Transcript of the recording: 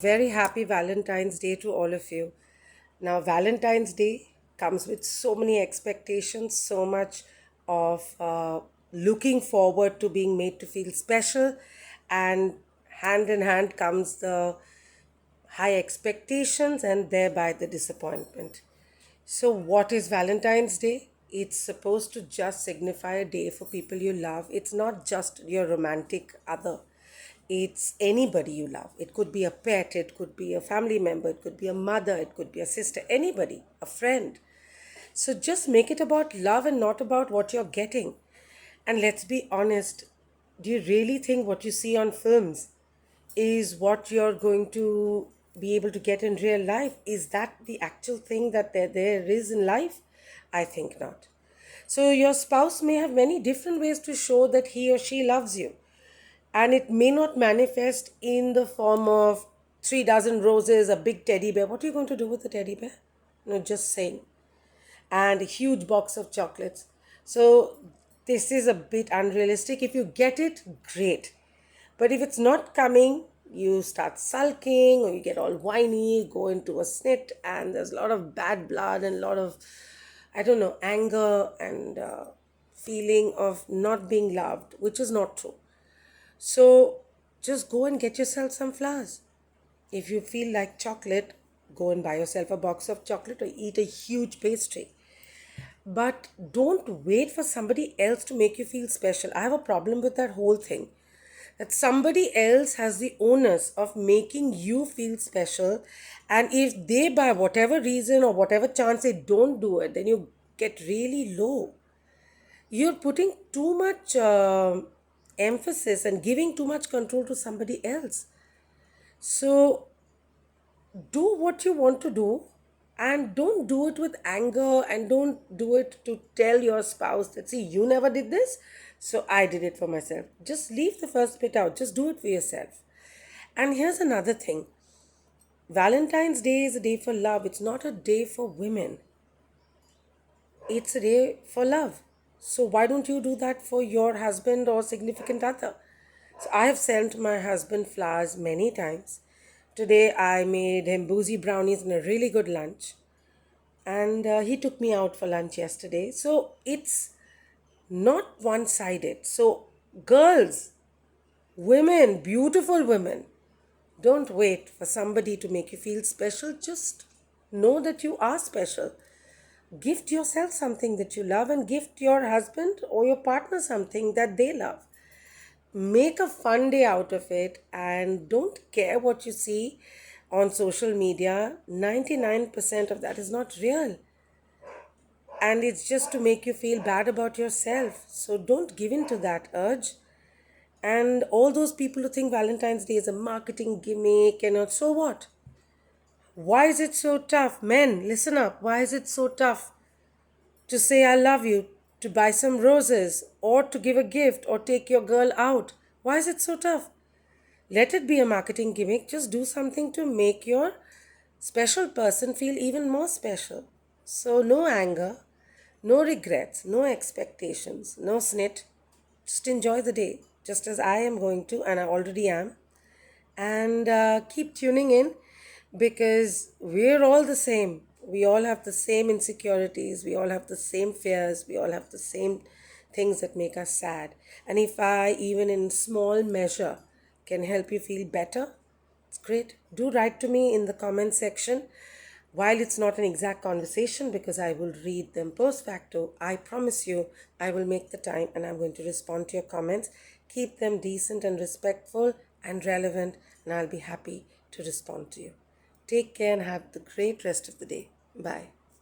Very happy Valentine's Day to all of you. Now, Valentine's Day comes with so many expectations, so much of looking forward to being made to feel special, and hand in hand comes the high expectations and thereby the disappointment. So, what is Valentine's Day? It's supposed to just signify a day for people you love. It's not just your romantic other, it's anybody you love. It could be a pet, it could be a family member, it could be a mother, it could be a sister, anybody, a friend. So, just make it about love and not about what you're getting. And let's be honest, do you really think what you see on films is what you're going to be able to get in real life? Is that the actual thing that there is in life? I think not. So, your spouse may have many different ways to show that he or she loves you. And it may not manifest in the form of 3 dozen roses, a big teddy bear. What are you going to do with the teddy bear? No, just saying. And a huge box of chocolates. So, this is a bit unrealistic. If you get it, great. But if it's not coming, you start sulking or you get all whiny, go into a snit, and there's a lot of bad blood and a lot of, I don't know, anger and feeling of not being loved, which is not true. So just go and get yourself some flowers. If you feel like chocolate, go and buy yourself a box of chocolate or eat a huge pastry. But don't wait for somebody else to make you feel special. I have a problem with that whole thing. That somebody else has the onus of making you feel special, and if they, by whatever reason or whatever chance, they don't do it, then you get really low. You're putting too much emphasis and giving too much control to somebody else. So do what you want to do, and don't do it with anger, and don't do it to tell your spouse that, see, you never did this, so I did it for myself. Just leave the first bit out, just do it for yourself. And here's another thing: Valentine's Day is a day for love, it's not a day for women, it's a day for love. So why don't you do that for your husband or significant other? So I have sent my husband flowers many times. Today I made him boozy brownies and a really good lunch. And he took me out for lunch yesterday. So it's not one sided. So, girls, women, beautiful women, don't wait for somebody to make you feel special. Just know that you are special. Gift yourself something that you love, and gift your husband or your partner something that they love. Make a fun day out of it, and don't care what you see on social media. 99% of that is not real, and it's just to make you feel bad about yourself. So don't give in to that urge. And all those people who think Valentine's Day is a marketing gimmick, and so what? Why is it so tough? Men, listen up. Why is it so tough to say I love you, to buy some roses, or to give a gift, or take your girl out? Why is it so tough? Let it be a marketing gimmick. Just do something to make your special person feel even more special. So, no anger, no regrets, no expectations, no snit. Just enjoy the day, just as I am going to, and I already am. And keep tuning in, because we're all the same. We all have the same insecurities, we all have the same fears, we all have the same things that make us sad. And if I, even in small measure, can help you feel better, it's great. Do write to me in the comment section. While it's not an exact conversation, because I will read them post facto, I promise you I will make the time and I'm going to respond to your comments. Keep them decent and respectful and relevant, and I'll be happy to respond to you. Take care and have the great rest of the day. Bye.